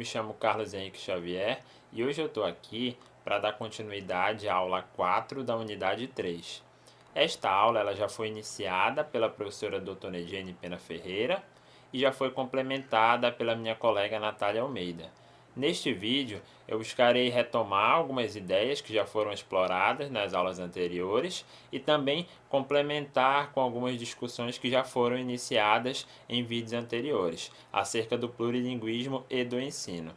me chamo Carlos Henrique Xavier e hoje eu estou aqui para dar continuidade à aula 4 da unidade 3. Esta aula ela já foi iniciada pela professora doutora Ediene Pena Ferreira e já foi complementada pela minha colega Natália Almeida. Neste vídeo, eu buscarei retomar algumas ideias que já foram exploradas nas aulas anteriores e também complementar com algumas discussões que já foram iniciadas em vídeos anteriores, acerca do plurilinguismo e do ensino.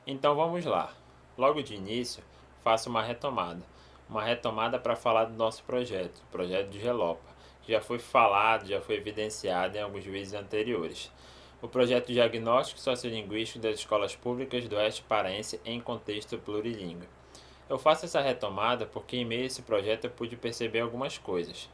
Então vamos lá. Logo de início, faço uma retomada. Uma retomada para falar do nosso projeto, o projeto de Gelopa, que já foi falado, já foi evidenciado em alguns vídeos anteriores. O projeto Diagnóstico Sociolinguístico das Escolas Públicas do Oeste Paraense em Contexto Plurilingüe. Eu faço essa retomada porque em meio a esse projeto eu pude perceber algumas coisas.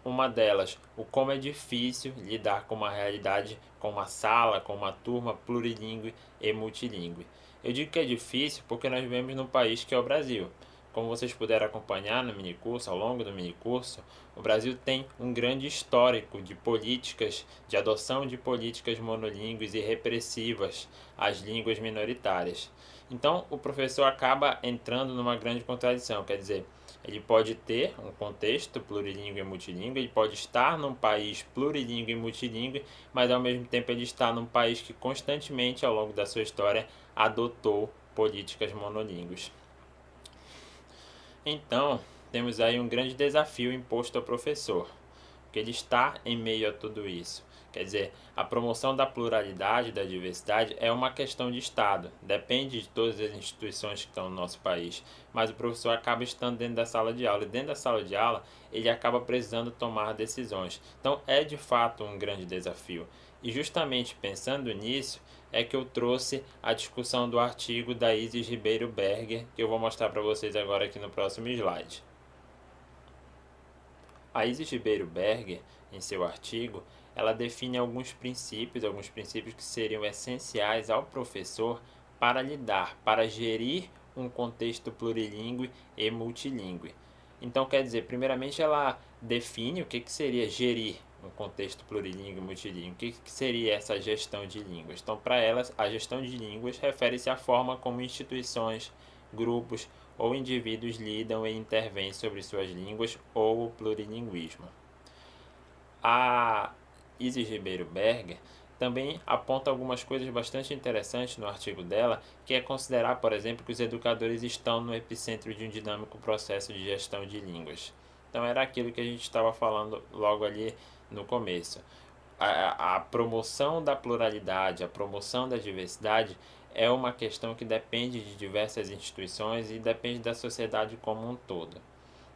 Uma delas, o como é difícil lidar com uma realidade, com uma sala, com uma turma plurilingüe e multilingüe. Eu digo que é difícil porque nós vivemos num país que é o Brasil. Como vocês puderam acompanhar no minicurso, ao longo do minicurso, o Brasil tem um grande histórico de políticas, de adoção de políticas monolíngues e repressivas às línguas minoritárias. Então, o professor acaba entrando numa grande contradição, quer dizer, ele pode ter um contexto plurilingüe e multilingüe, ele pode estar num país plurilingüe e multilingüe, mas ao mesmo tempo ele está num país que constantemente, ao longo da sua história, adotou políticas monolíngues. Então, temos aí um grande desafio imposto ao professor, porque ele está em meio a tudo isso. Quer dizer, a promoção da pluralidade e da diversidade é uma questão de Estado, depende de todas as instituições que estão no nosso país, mas o professor acaba estando dentro da sala de aula, e dentro da sala de aula ele acaba precisando tomar decisões. Então é de fato um grande desafio. E justamente pensando nisso, é que eu trouxe a discussão do artigo da Isis Ribeiro Berger, que eu vou mostrar para vocês agora aqui no próximo slide. A Isis Ribeiro Berger, em seu artigo, ela define alguns princípios que seriam essenciais ao professor para lidar, para gerir um contexto plurilingüe e multilingüe. Então, quer dizer, primeiramente ela define o que seria gerir um contexto plurilingüe e multilingüe, o que seria essa gestão de línguas. Então, para elas, a gestão de línguas refere-se à forma como instituições, grupos ou indivíduos lidam e intervêm sobre suas línguas ou o plurilinguismo. A Isis Ribeiro Berger também aponta algumas coisas bastante interessantes no artigo dela, que é considerar, por exemplo, que os educadores estão no epicentro de um dinâmico processo de gestão de línguas. Então era aquilo que a gente estava falando logo ali no começo. A promoção da pluralidade, a promoção da diversidade é uma questão que depende de diversas instituições e depende da sociedade como um todo.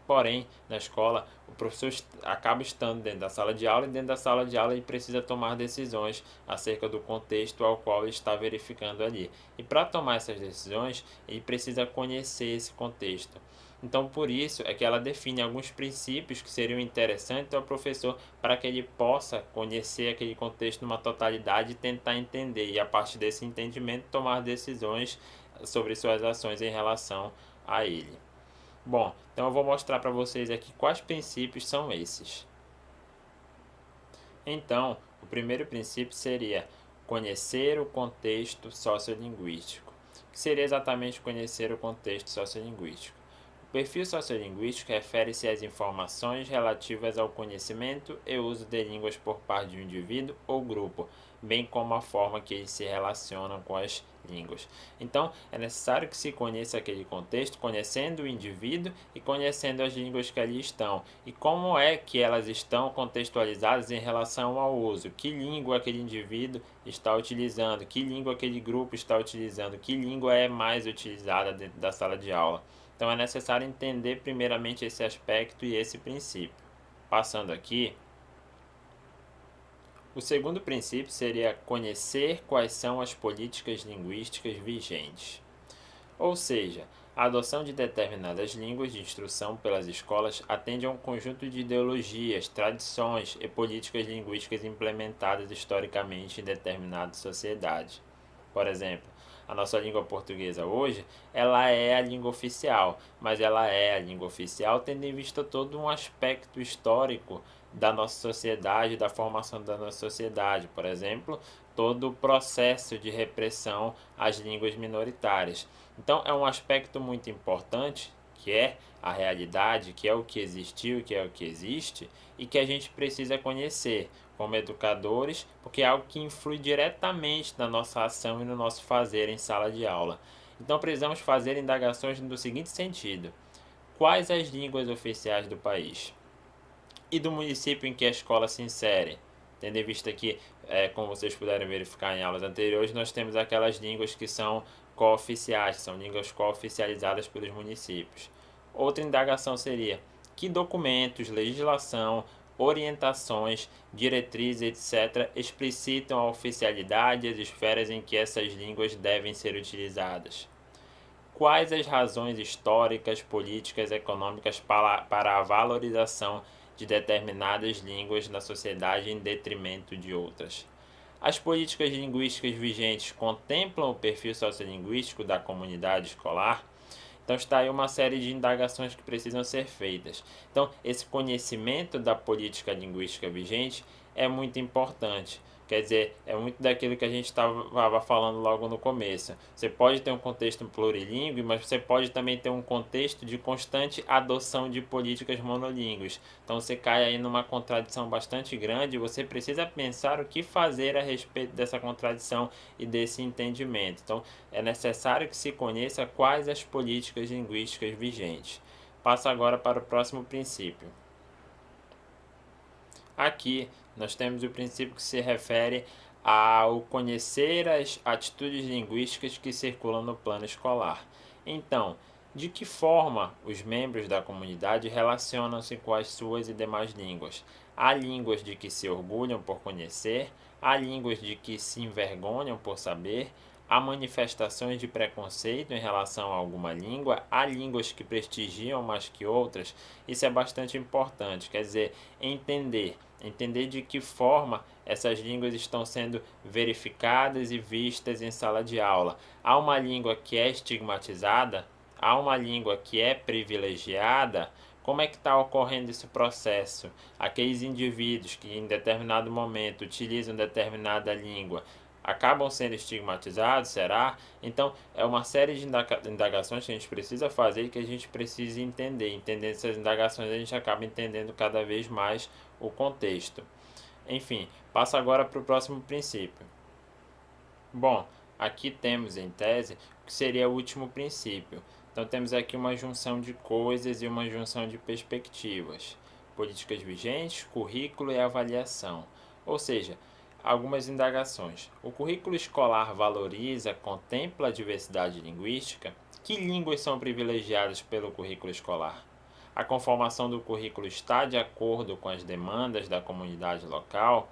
Porém, na escola, o professor acaba estando dentro da sala de aula e dentro da sala de aula ele precisa tomar decisões acerca do contexto ao qual ele está verificando ali. E para tomar essas decisões, ele precisa conhecer esse contexto. Então, por isso é que ela define alguns princípios que seriam interessantes ao professor para que ele possa conhecer aquele contexto numa totalidade e tentar entender, e a partir desse entendimento tomar decisões sobre suas ações em relação a ele. Bom, então eu vou mostrar para vocês aqui quais princípios são esses. Então, o primeiro princípio seria conhecer o contexto sociolinguístico. O que seria exatamente conhecer o contexto sociolinguístico? O perfil sociolinguístico refere-se às informações relativas ao conhecimento e uso de línguas por parte de um indivíduo ou grupo, bem como a forma que eles se relacionam com as línguas. Então, é necessário que se conheça aquele contexto, conhecendo o indivíduo e conhecendo as línguas que ali estão. E como é que elas estão contextualizadas em relação ao uso. Que língua aquele indivíduo está utilizando, que língua aquele grupo está utilizando, que língua é mais utilizada dentro da sala de aula. Então é necessário entender primeiramente esse aspecto e esse princípio. Passando aqui, o segundo princípio seria conhecer quais são as políticas linguísticas vigentes. Ou seja, a adoção de determinadas línguas de instrução pelas escolas atende a um conjunto de ideologias, tradições e políticas linguísticas implementadas historicamente em determinada sociedade. Por exemplo, a nossa língua portuguesa hoje, ela é a língua oficial, mas ela é a língua oficial tendo em vista todo um aspecto histórico da nossa sociedade, da formação da nossa sociedade. Por exemplo, todo o processo de repressão às línguas minoritárias. Então, é um aspecto muito importante, que é a realidade, que é o que existiu, que é o que existe, e que a gente precisa conhecer como educadores, porque é algo que influi diretamente na nossa ação e no nosso fazer em sala de aula. Então, precisamos fazer indagações no seguinte sentido: quais as línguas oficiais do país e do município em que a escola se insere? Tendo em vista que, como vocês puderam verificar em aulas anteriores, nós temos aquelas línguas que são cooficiais, são línguas cooficializadas pelos municípios. Outra indagação seria: que documentos, legislação, orientações, diretrizes, etc., explicitam a oficialidade e as esferas em que essas línguas devem ser utilizadas? Quais as razões históricas, políticas, econômicas para a valorização de determinadas línguas na sociedade em detrimento de outras? As políticas linguísticas vigentes contemplam o perfil sociolinguístico da comunidade escolar? Então está aí uma série de indagações que precisam ser feitas. Então, esse conhecimento da política linguística vigente é muito importante. Quer dizer, é muito daquilo que a gente estava falando logo no começo. Você pode ter um contexto plurilíngue, mas você pode também ter um contexto de constante adoção de políticas monolíngues. Então você cai aí numa contradição bastante grande e você precisa pensar o que fazer a respeito dessa contradição e desse entendimento. Então é necessário que se conheça quais as políticas linguísticas vigentes. Passo agora para o próximo princípio. Aqui nós temos o princípio que se refere ao conhecer as atitudes linguísticas que circulam no plano escolar. Então, de que forma os membros da comunidade relacionam-se com as suas e demais línguas? Há línguas de que se orgulham por conhecer, há línguas de que se envergonham por saber, há manifestações de preconceito em relação a alguma língua, há línguas que prestigiam mais que outras. Isso é bastante importante, quer dizer, entender de que forma essas línguas estão sendo verificadas e vistas em sala de aula. Há uma língua que é estigmatizada? Há uma língua que é privilegiada? Como é que está ocorrendo esse processo? Aqueles indivíduos que em determinado momento utilizam determinada língua acabam sendo estigmatizados, será? Então, é uma série de indagações que a gente precisa fazer e que a gente precisa entender. Entendendo essas indagações, a gente acaba entendendo cada vez mais o contexto. Enfim, passo agora para o próximo princípio. Bom, aqui temos em tese o que seria o último princípio. Então temos aqui uma junção de coisas e uma junção de perspectivas. Políticas vigentes, currículo e avaliação. Ou seja, algumas indagações. O currículo escolar valoriza, contempla a diversidade linguística? Que línguas são privilegiadas pelo currículo escolar? A conformação do currículo está de acordo com as demandas da comunidade local?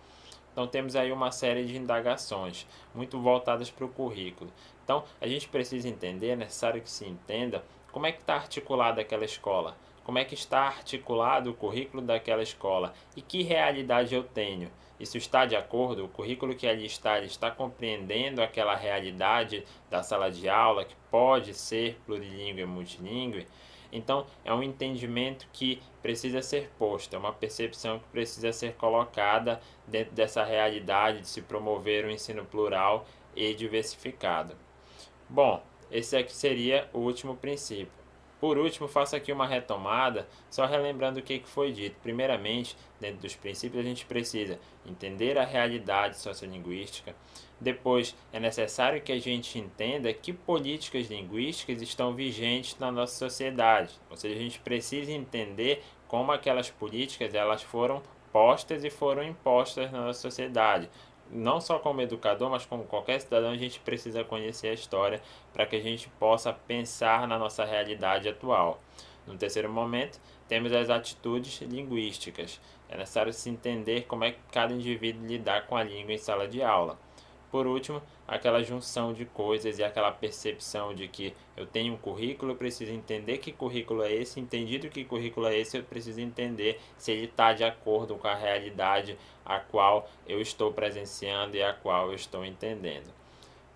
Então temos aí uma série de indagações muito voltadas para o currículo. Então a gente precisa entender, é necessário que se entenda como é que está articulada aquela escola, como é que está articulado o currículo daquela escola e que realidade eu tenho. Isso está de acordo? O currículo que ali está, ele está compreendendo aquela realidade da sala de aula que pode ser plurilíngue e multilíngue? Então, é um entendimento que precisa ser posto, é uma percepção que precisa ser colocada dentro dessa realidade de se promover o ensino plural e diversificado. Bom, esse aqui seria o último princípio. Por último, faço aqui uma retomada, só relembrando o que foi dito. Primeiramente, dentro dos princípios, a gente precisa entender a realidade sociolinguística. Depois, é necessário que a gente entenda que políticas linguísticas estão vigentes na nossa sociedade. Ou seja, a gente precisa entender como aquelas políticas elas foram postas e foram impostas na nossa sociedade. Não só como educador, mas como qualquer cidadão, a gente precisa conhecer a história para que a gente possa pensar na nossa realidade atual. No terceiro momento, temos as atitudes linguísticas. É necessário se entender como é que cada indivíduo lidar com a língua em sala de aula. Por último, aquela junção de coisas e aquela percepção de que eu tenho um currículo, eu preciso entender que currículo é esse, entendido que currículo é esse, eu preciso entender se ele está de acordo com a realidade a qual eu estou presenciando e a qual eu estou entendendo.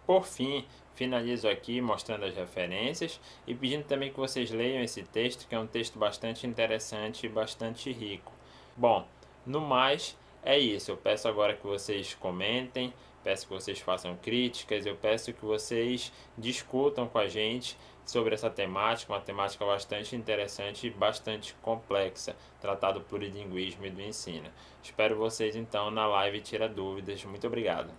Por fim, Finalizo aqui mostrando as referências e pedindo também que vocês leiam esse texto, que é um texto bastante interessante e bastante rico. Bom, no mais é isso. Eu peço agora que vocês comentem, peço que vocês façam críticas, eu peço que vocês discutam com a gente sobre essa temática, uma temática bastante interessante e bastante complexa, tratado do plurilinguismo e do ensino. Espero vocês então na live Tira Dúvidas. Muito obrigado.